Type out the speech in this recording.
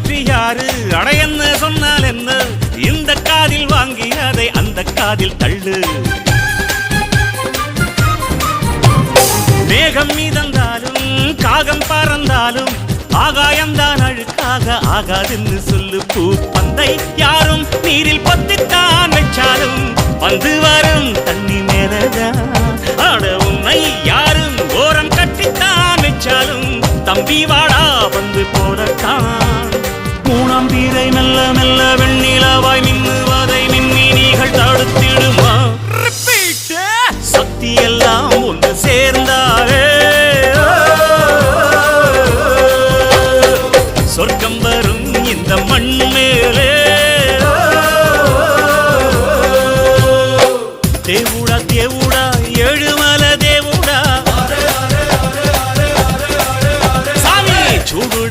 வெற்றி யாரு அடையன்னு சொன்னால் என்ன இந்த காதில் வாங்கி அதை அந்த காதில் தள்ளு மேகம் மீதந்தாலும் காகம் பறந்தாலும் ஆகாயம்தான் அழுக்காக ஆகாதுன்னு சொல்லு பூ பந்தை யாரும் நீரில் பத்தித்தான் வச்சாலும் வந்து வரும் தண்ணி மேலதான் ஆட உன்னை யாரும் ஓரம் கட்டித்தான் வச்சாலும் தம்பி வாடா வந்து போடத்தான் மூணாம் தீரை மெல்ல மெல்ல வெண்ணிலவாய் மின்னுவதை மின்மினிகள் தடுத்திடுமா சக்தி எல்லாம் ஒன்று சேர்ந்தாலே சொர்க்கம்